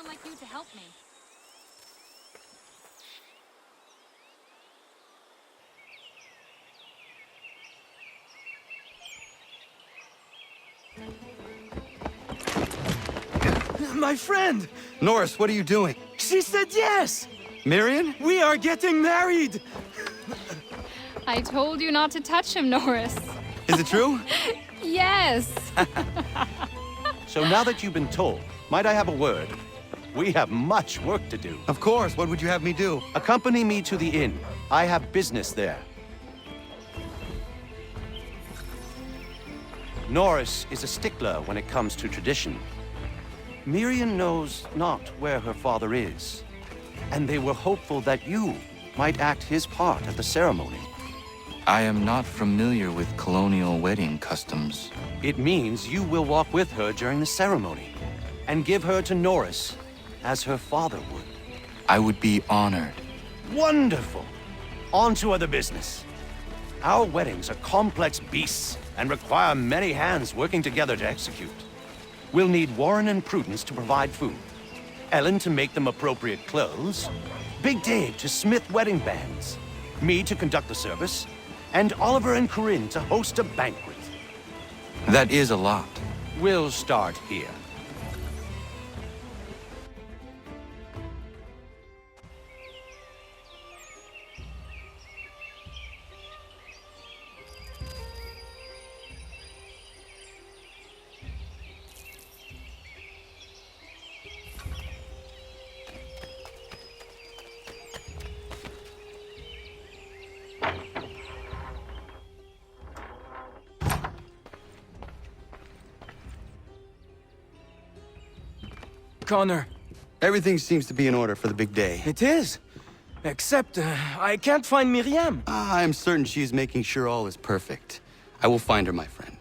Like you to help me. My friend! Norris, what are you doing? She said yes! Marion? We are getting married! I told you not to touch him, Norris. Is it true? Yes! So now that you've been told, might I have a word? We have much work to do. Of course. What would you have me do? Accompany me to the inn. I have business there. Norris is a stickler when it comes to tradition. Miriam knows not where her father is, and they were hopeful that you might act his part at the ceremony. I am not familiar with colonial wedding customs. It means you will walk with her during the ceremony, and give her to Norris as her father would. I would be honored. Wonderful! On to other business. Our weddings are complex beasts and require many hands working together to execute. We'll need Warren and Prudence to provide food, Ellen to make them appropriate clothes, Big Dave to smith wedding bands, me to conduct the service, and Oliver and Corinne to host a banquet. That is a lot. We'll start here. Connor. Everything seems to be in order for the big day. It is. Except, I can't find Miriam. I'm certain she's making sure all is perfect. I will find her, my friend.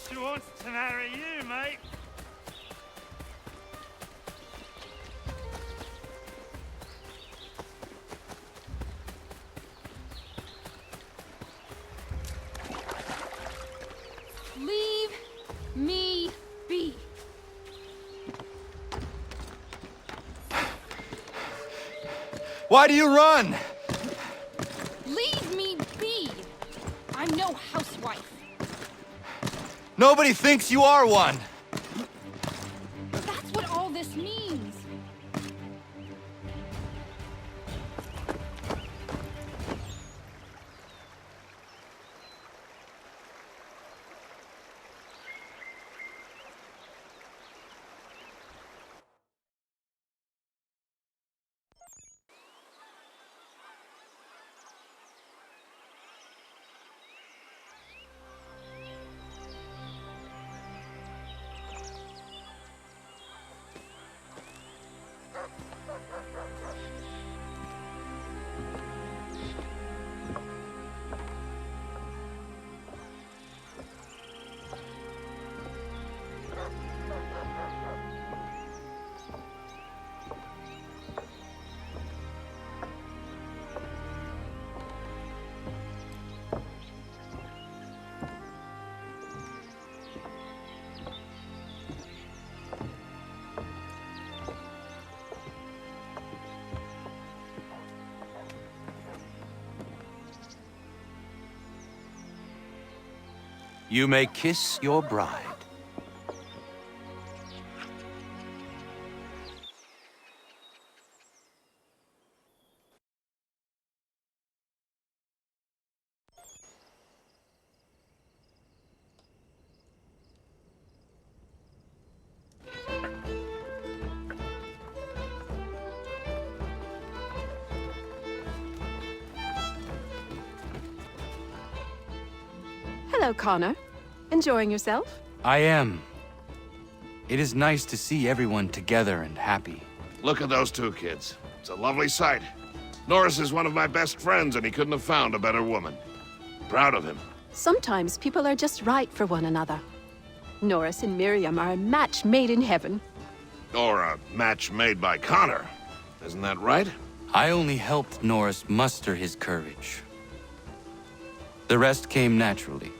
She wants to marry you, mate. Leave me be. Why do you run? Leave me be. I'm no housewife. Nobody thinks you are one. That's what all this means. You may kiss your bride. Hello, Connor. Enjoying yourself? I am. It is nice to see everyone together and happy. Look at those two kids. It's a lovely sight. Norris is one of my best friends, and he couldn't have found a better woman. Proud of him. Sometimes people are just right for one another. Norris and Miriam are a match made in heaven. Or a match made by Connor. Isn't that right? I only helped Norris muster his courage. The rest came naturally.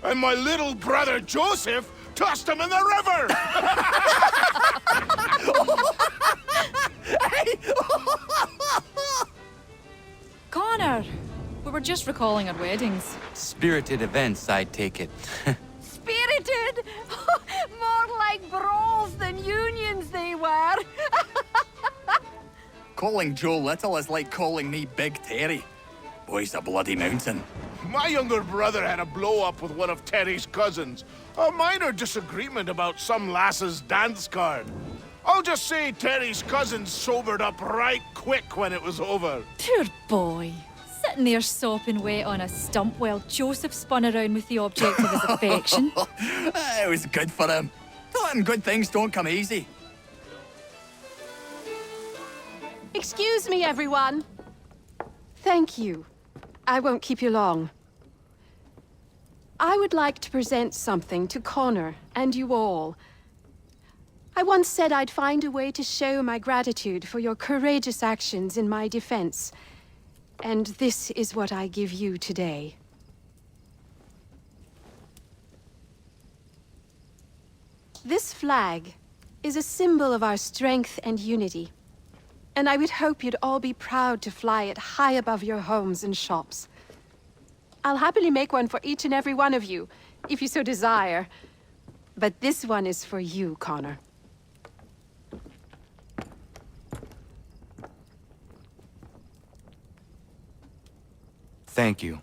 And my little brother Joseph tossed him in the river! Connor! We were just recalling our weddings. Spirited events, I take it. Spirited! More like brawls than unions they were. Calling Joe Little is like calling me Big Terry. Boy's a bloody mountain. My younger brother had a blow-up with one of Terry's cousins. A minor disagreement about some lass's dance card. I'll just say Terry's cousins sobered up right quick when it was over. Poor boy. Sitting there sopping wet on a stump while Joseph spun around with the object of his affection. It was good for him. Taught him good things don't come easy. Excuse me, everyone. Thank you. I won't keep you long. I would like to present something to Connor and you all. I once said I'd find a way to show my gratitude for your courageous actions in my defense. And this is what I give you today. This flag is a symbol of our strength and unity. And I would hope you'd all be proud to fly it high above your homes and shops. I'll happily make one for each and every one of you, if you so desire. But this one is for you, Connor. Thank you.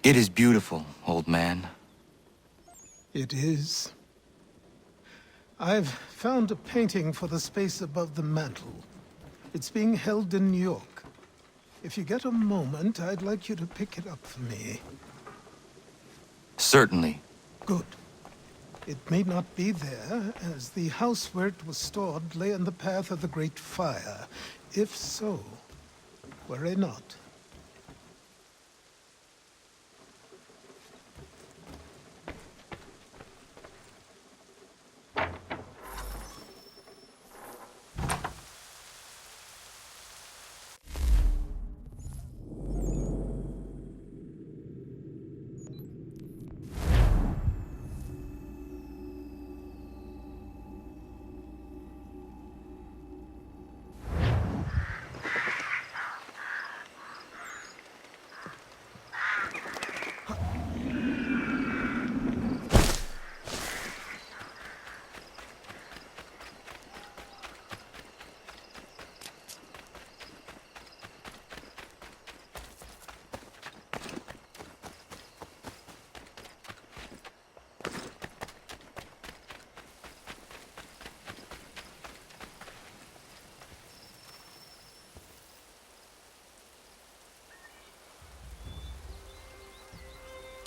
It is beautiful, old man. It is. I've found a painting for the space above the mantle. It's being held in New York. If you get a moment, I'd like you to pick it up for me. Certainly. Good. It may not be there, as the house where it was stored lay in the path of the Great Fire. If so, worry not.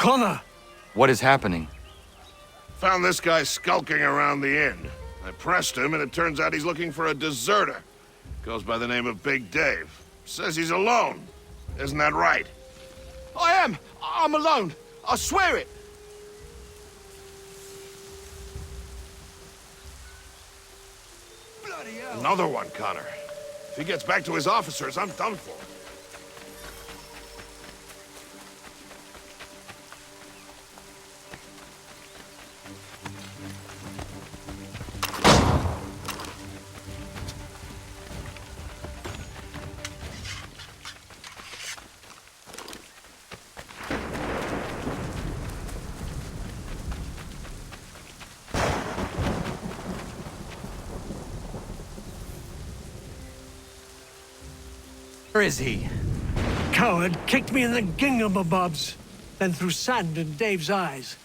Connor! What is happening? Found this guy skulking around the inn. I pressed him, and it turns out he's looking for a deserter. Goes by the name of Big Dave. Says he's alone. Isn't that right? I am! I'm alone! I swear it! Another one, Connor. If he gets back to his officers, I'm done for. Where is he? Coward kicked me in the gingamabobs, then threw sand in Dave's eyes.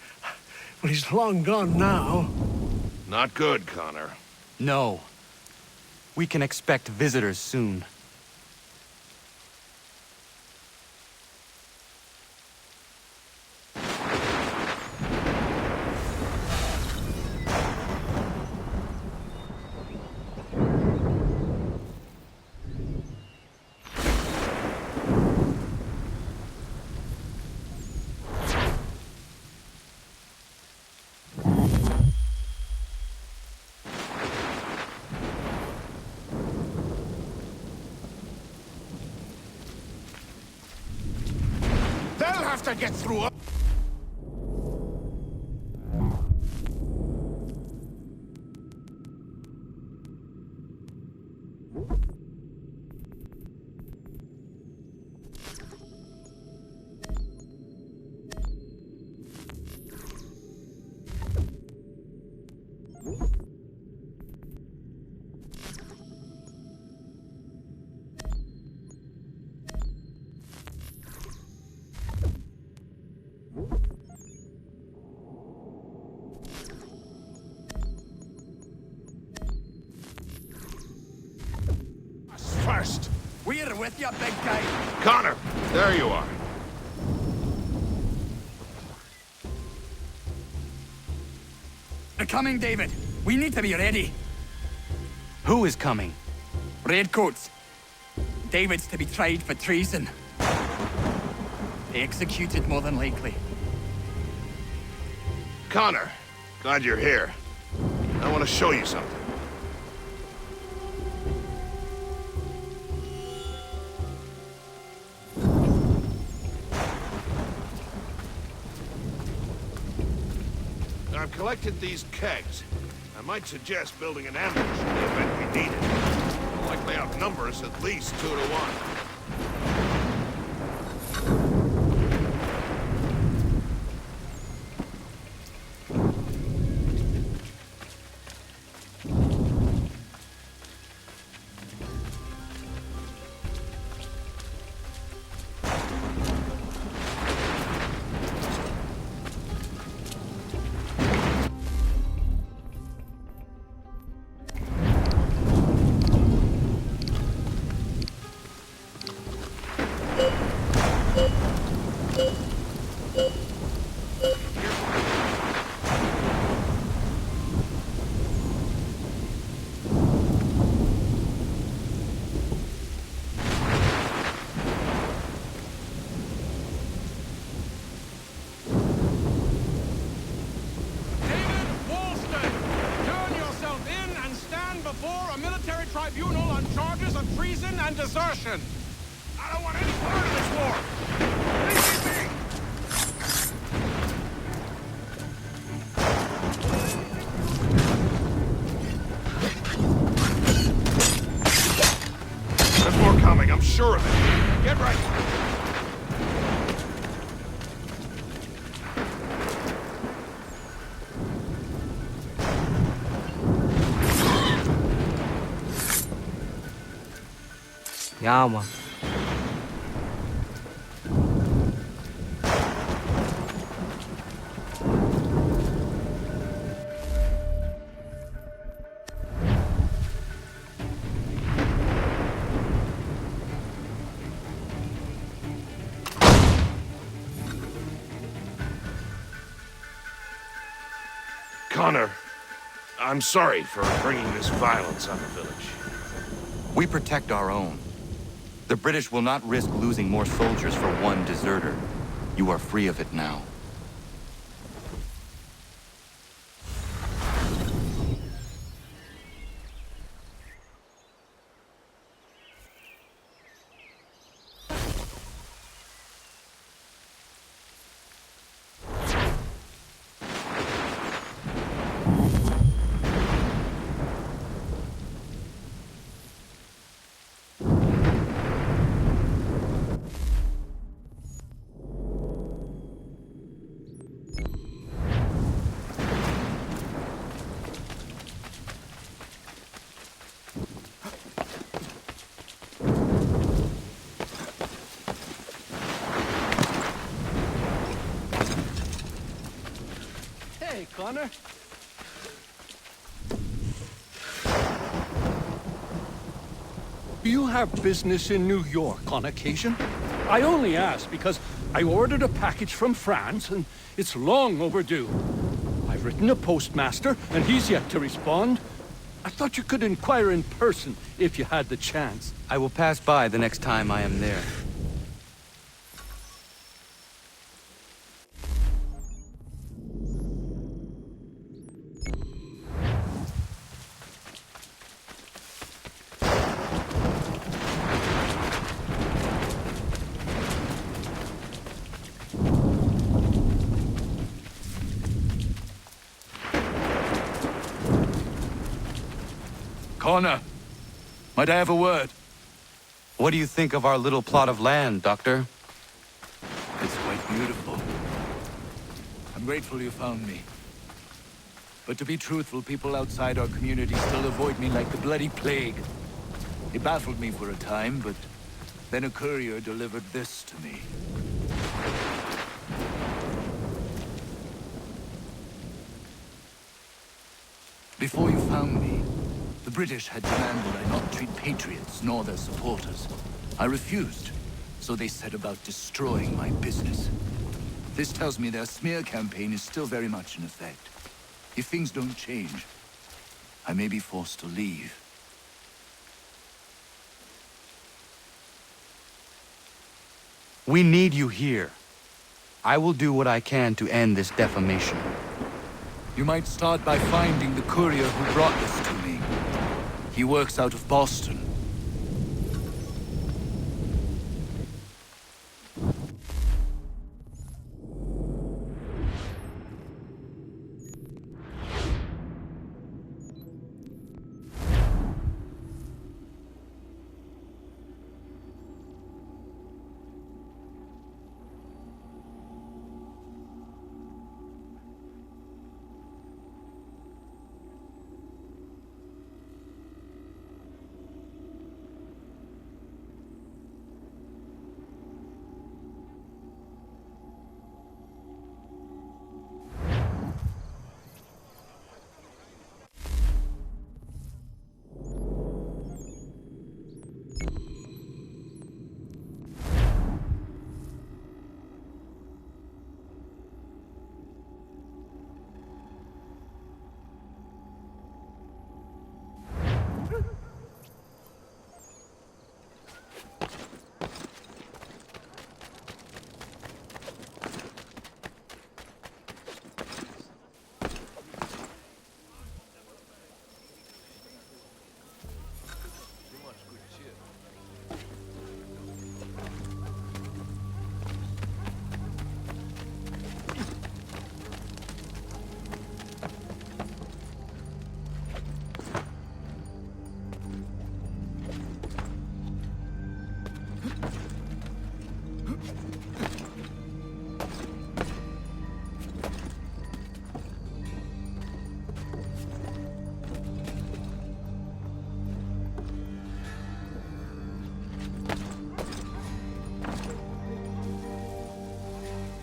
Well, he's long gone now. Not good, Connor. No. We can expect visitors soon. They'll have to get through up. First. We're with you, big guy. Connor, there you are. They're coming, David. We need to be ready. Who is coming? Redcoats. David's to be tried for treason. Executed, more than likely. Connor, glad you're here. I want to show you something. I've collected these kegs. I might suggest building an ambush in the event we need it. They'll likely outnumber us at least 2 to 1. Tribunal on charges of treason and desertion. I don't want any part of this war. Leave me be. There's more coming, I'm sure of it. Get ready. Ja, man. Connor, I'm sorry for bringing this violence on the village. We protect our own. The British will not risk losing more soldiers for one deserter. You are free of it now. Hey, Connor. You have business in New York on occasion? I only ask because I ordered a package from France and it's long overdue. I've written a postmaster and he's yet to respond. I thought you could inquire in person if you had the chance. I will pass by the next time I am there. Connor, might I have a word? What do you think of our little plot of land, Doctor? It's quite beautiful. I'm grateful you found me. But to be truthful, people outside our community still avoid me like the bloody plague. It baffled me for a time, but then a courier delivered this to me. Before you found me, the British had demanded I not treat patriots nor their supporters. I refused, so they set about destroying my business. This tells me their smear campaign is still very much in effect. If things don't change, I may be forced to leave. We need you here. I will do what I can to end this defamation. You might start by finding the courier who brought this to me. He works out of Boston.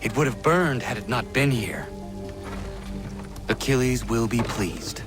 It would have burned had it not been here. Achilles will be pleased.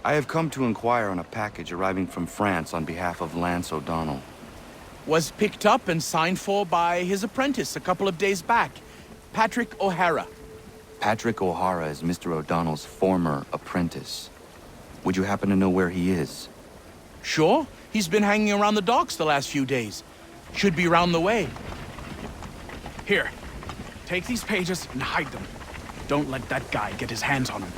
I have come to inquire on a package arriving from France on behalf of Lance O'Donnell. Was picked up and signed for by his apprentice a couple of days back, Patrick O'Hara. Patrick O'Hara is Mr. O'Donnell's former apprentice. Would you happen to know where he is? Sure, he's been hanging around the docks the last few days. Should be round the way. Here, take these pages and hide them. Don't let that guy get his hands on them.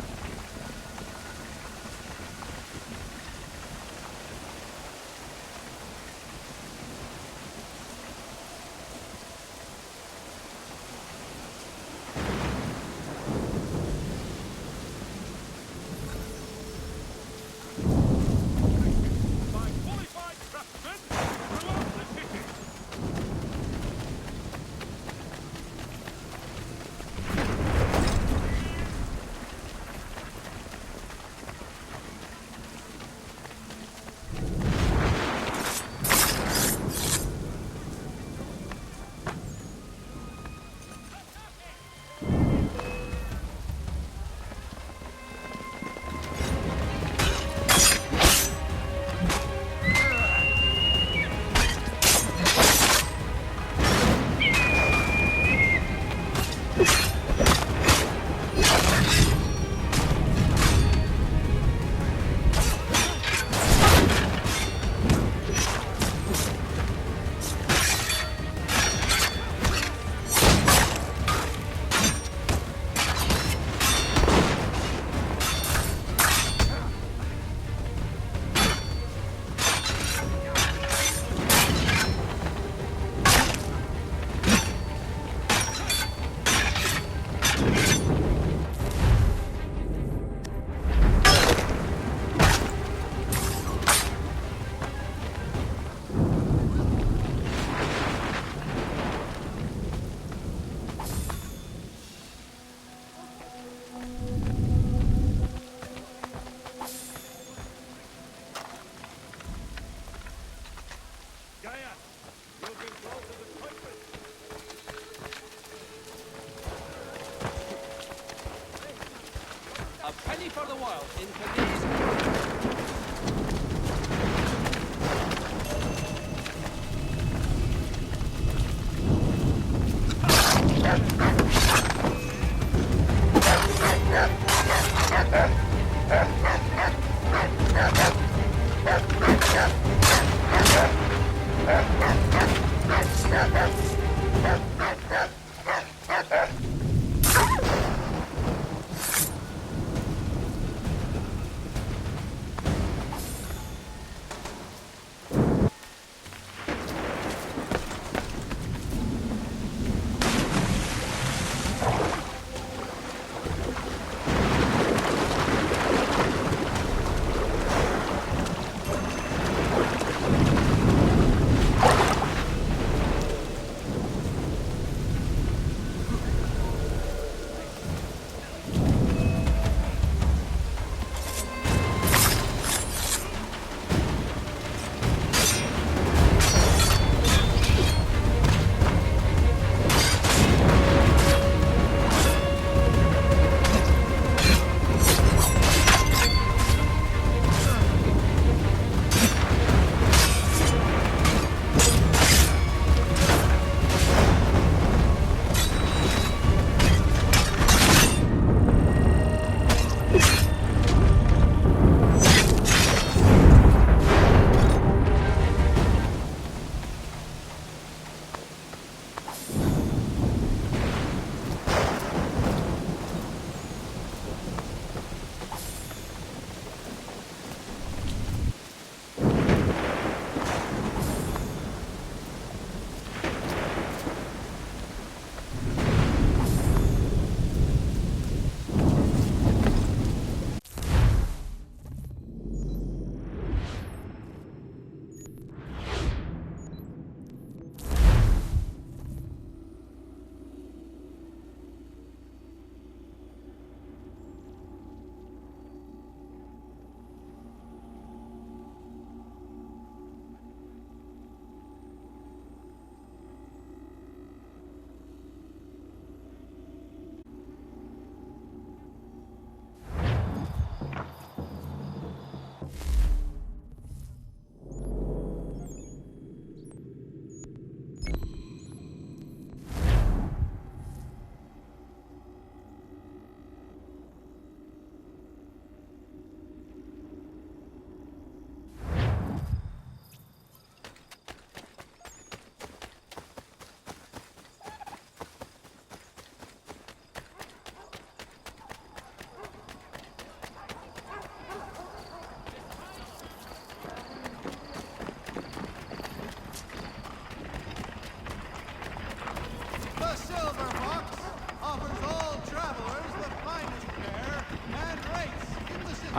A penny for the world in today's...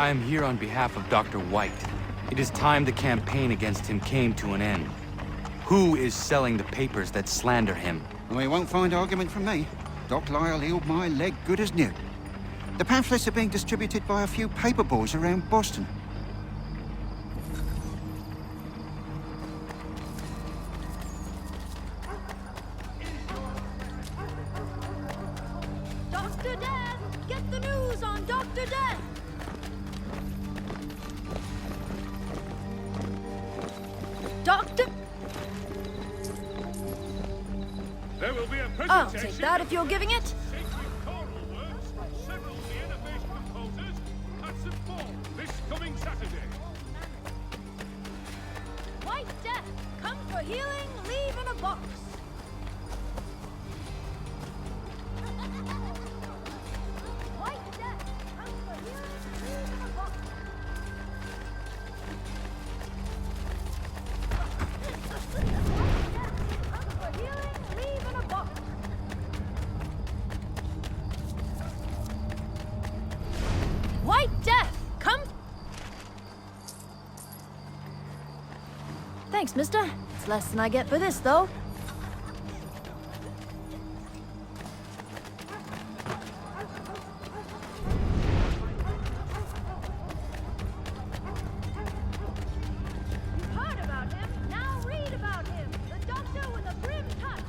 I am here on behalf of Dr. White. It is time the campaign against him came to an end. Who is selling the papers that slander him? Well, you won't find argument from me. Doc Lyle healed my leg good as new. The pamphlets are being distributed by a few paper boys around Boston. Dr. Death! Get the news on Dr. Death! Doctor... There will be a presentation. I'll take that if you're giving it. Several Vienna-based composers at St. Paul this coming Saturday. White Death, come for healing, leave in a box. White Death, come for healing, leave in a box. White Death, come for healing, leave in a box. White Death, come. Thanks, mister. It's less than I get for this, though. You've heard about him. Now read about him. The doctor with a grim touch.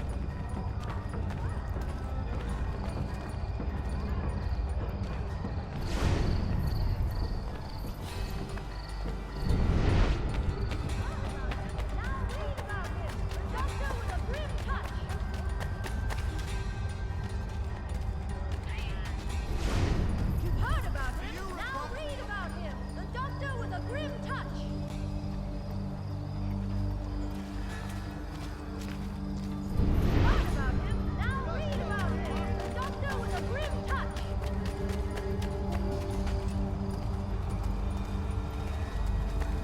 You've heard about him. Now read about him. The doctor with a grim touch. You've heard about him. Now read about him. The doctor with a grim touch.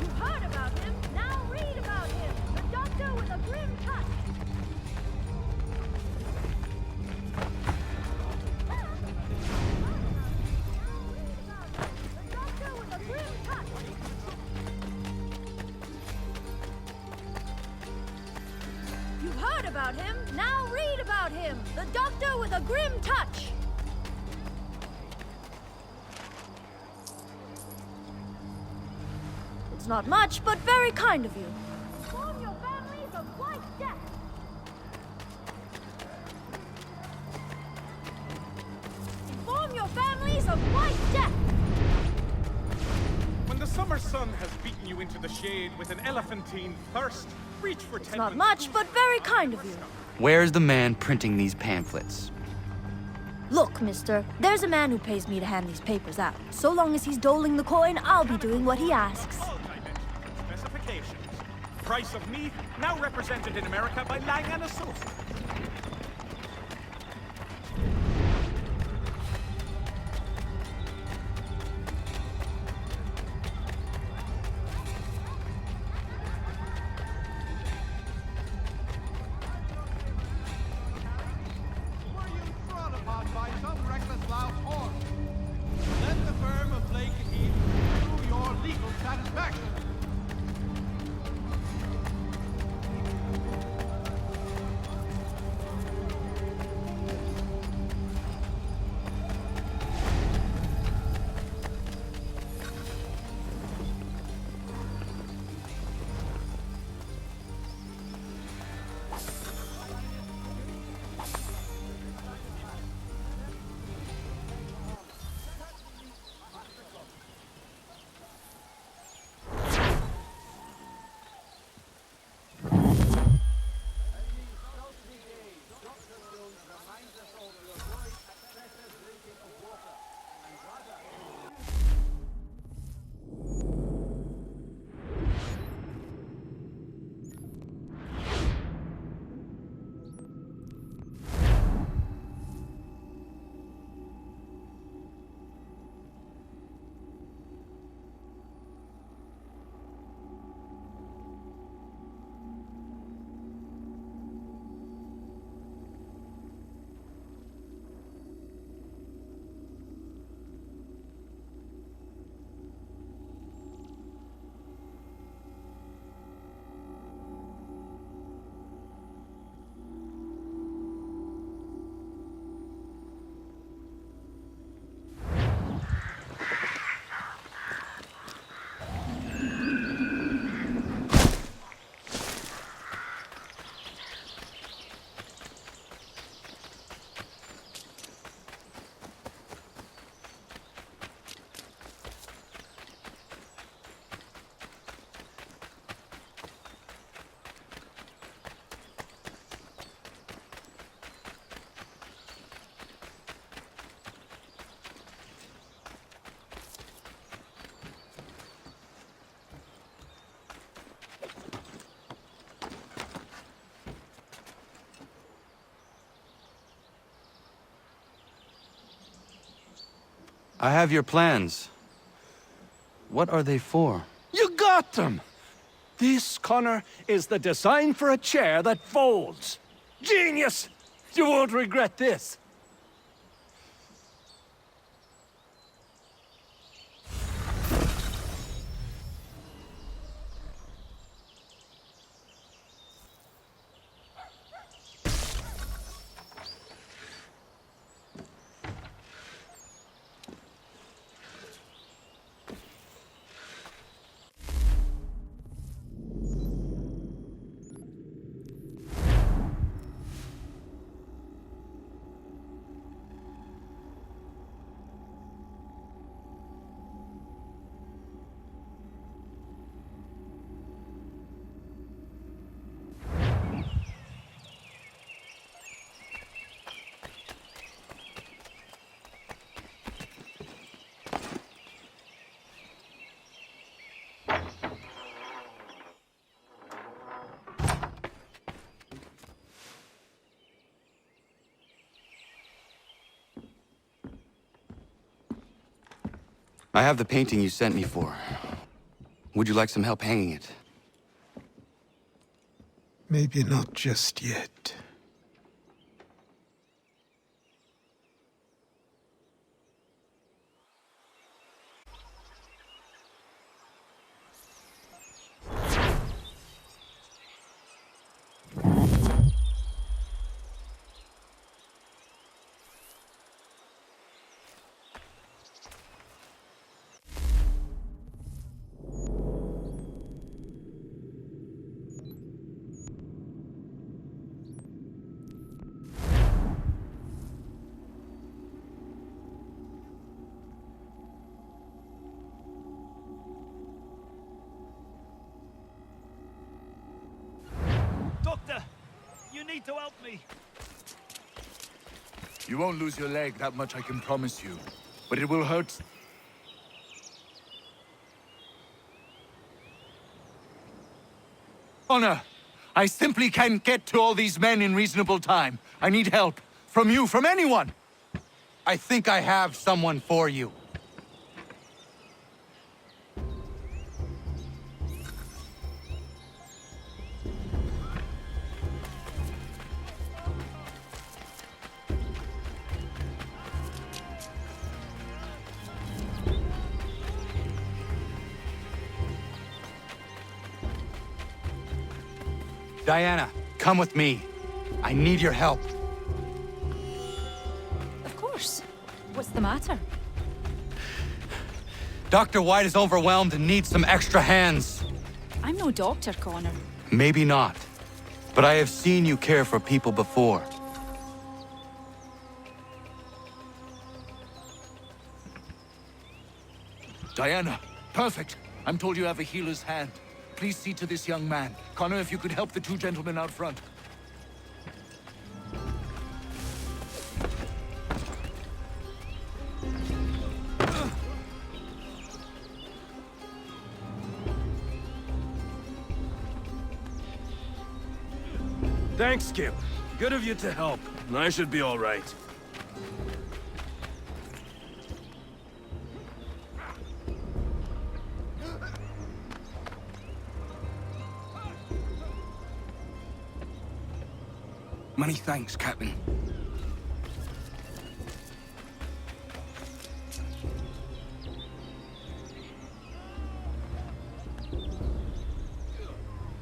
You've heard about him. Now read about him. The doctor with a grim touch. The doctor with a grim touch. You've heard about him. Now read about him. The doctor with a grim touch. It's not much, but very kind of you. Inform your families of White Death. Inform your families of White Death. When the summer sun has beaten you into the shade with an elephantine thirst, reach for It's not much, but very kind of you. Where's the man printing these pamphlets? Look, mister, there's a man who pays me to hand these papers out. So long as he's doling the coin, I'll be doing what he asks. Specifications. Price of meat, now represented in America by Lang & Associates. Were you trod upon by some reckless loud horse? Let the firm of Blake and Heath do your legal satisfaction. I have your plans. What are they for? You got them! This, Connor, is the design for a chair that folds. Genius! You won't regret this. I have the painting you sent me for. Would you like some help hanging it? Maybe not just yet. Doctor, you need to help me. You won't lose your leg, that much I can promise you. But it will hurt. Connor, I simply can't get to all these men in reasonable time. I need help. From you, from anyone! I think I have someone for you. Diana, come with me. I need your help. Of course. What's the matter? Dr. White is overwhelmed and needs some extra hands. I'm no doctor, Connor. Maybe not. But I have seen you care for people before. Diana, perfect. I'm told you have a healer's hand. Please see to this young man. Connor, if you could help the two gentlemen out front. Thanks, Skip. Good of you to help. I should be all right. Many thanks, Captain.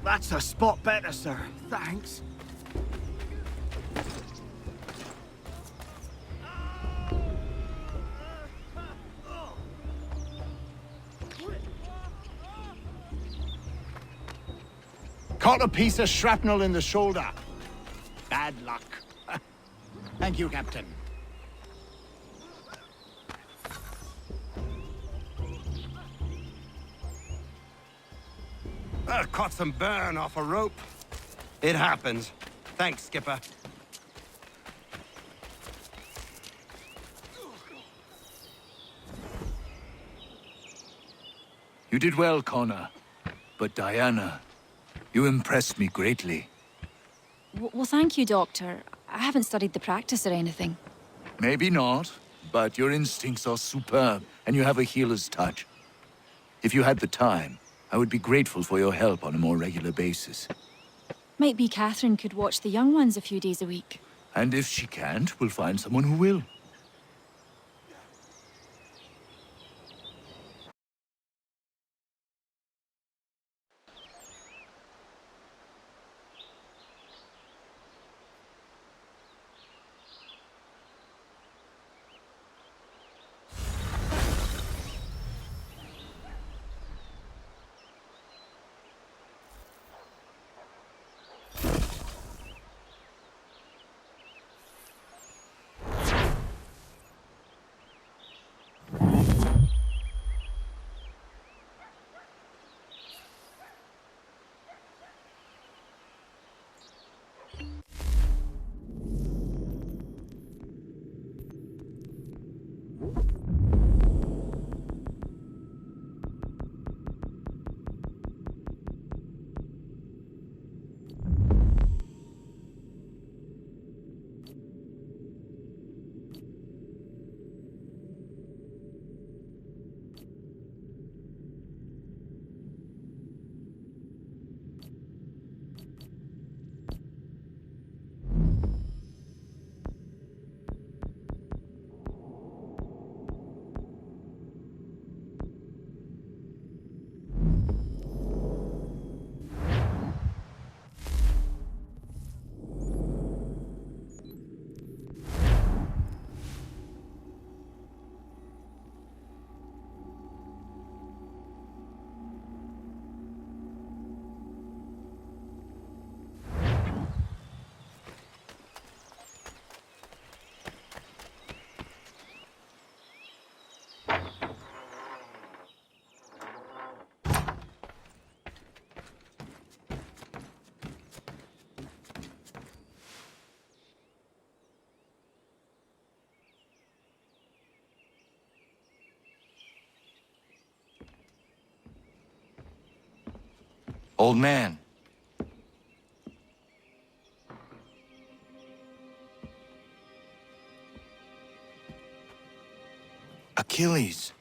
That's a spot better, sir. Thanks. Caught a piece of shrapnel in the shoulder. Bad luck. Thank you, Captain. Caught some burn off a rope. It happens. Thanks, Skipper. You did well, Connor. But Diana, you impressed me greatly. Well, thank you, Doctor. I haven't studied the practice or anything. Maybe not, but your instincts are superb, and you have a healer's touch. If you had the time, I would be grateful for your help on a more regular basis. Might be Catherine could watch the young ones a few days a week. And if she can't, we'll find someone who will. Old man. Achilles.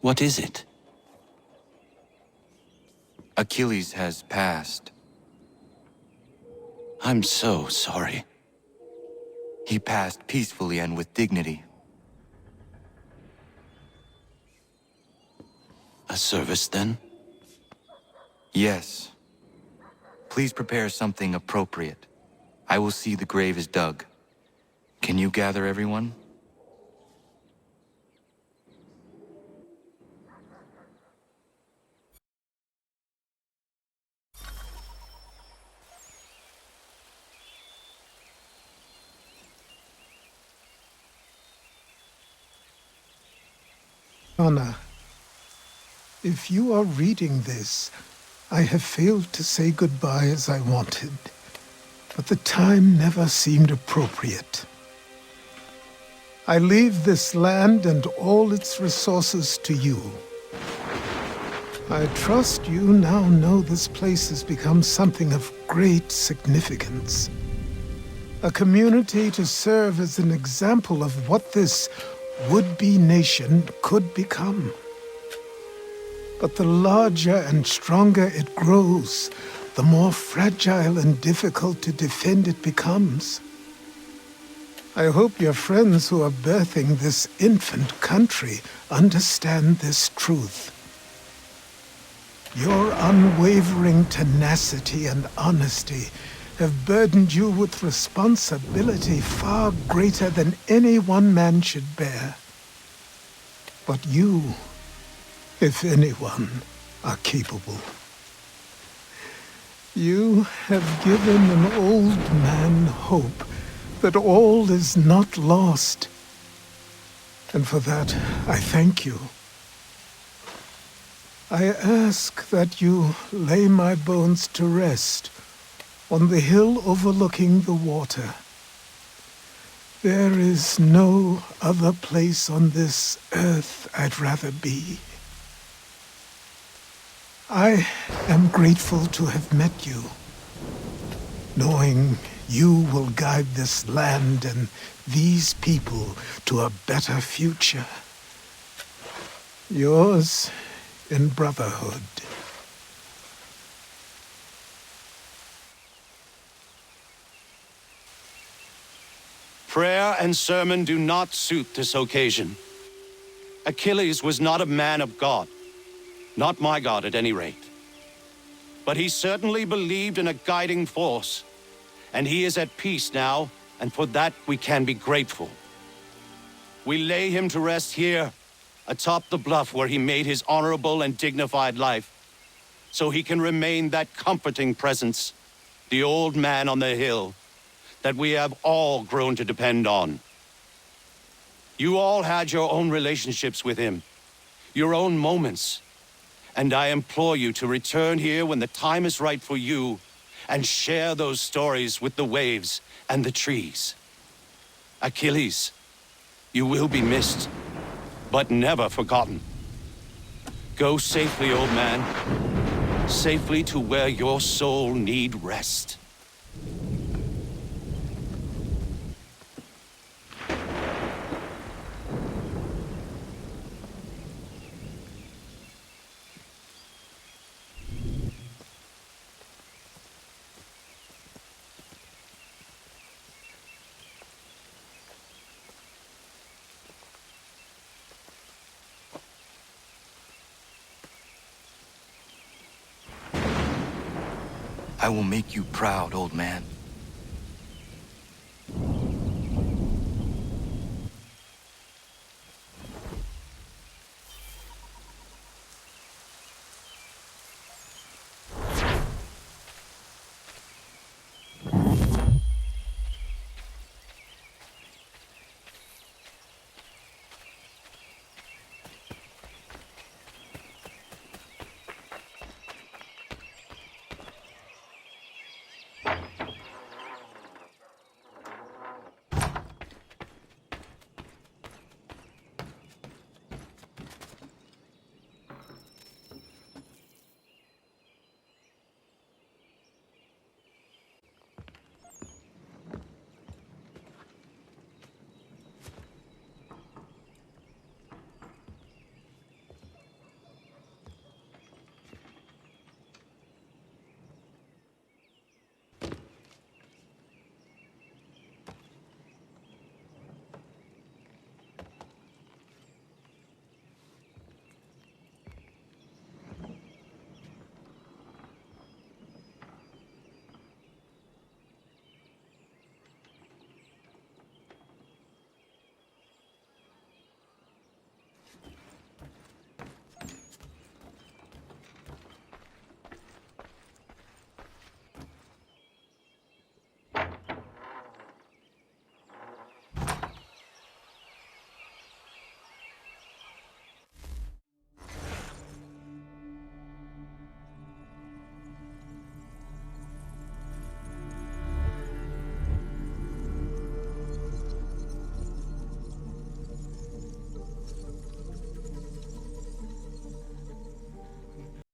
What is it? Achilles has passed. I'm so sorry. He passed peacefully and with dignity. A service, then? Yes. Please prepare something appropriate. I will see the grave is dug. Can you gather everyone? Anna, if you are reading this, I have failed to say goodbye as I wanted, but the time never seemed appropriate. I leave this land and all its resources to you. I trust you now know this place has become something of great significance. A community to serve as an example of what this would-be nation could become. But the larger and stronger it grows, the more fragile and difficult to defend it becomes. I hope your friends who are birthing this infant country understand this truth. Your unwavering tenacity and honesty have burdened you with responsibility far greater than any one man should bear. But you, if anyone, are capable. You have given an old man hope that all is not lost. And for that, I thank you. I ask that you lay my bones to rest on the hill overlooking the water. There is no other place on this earth I'd rather be. I am grateful to have met you, knowing you will guide this land and these people to a better future. Yours in brotherhood. Prayer and sermon do not suit this occasion. Achilles was not a man of God. Not my God, at any rate. But he certainly believed in a guiding force, and he is at peace now, and for that we can be grateful. We lay him to rest here, atop the bluff where he made his honorable and dignified life, so he can remain that comforting presence, the old man on the hill, that we have all grown to depend on. You all had your own relationships with him, your own moments, and I implore you to return here when the time is right for you and share those stories with the waves and the trees. Achilles, you will be missed, but never forgotten. Go safely, old man. Safely to where your soul need rest. I will make you proud, old man.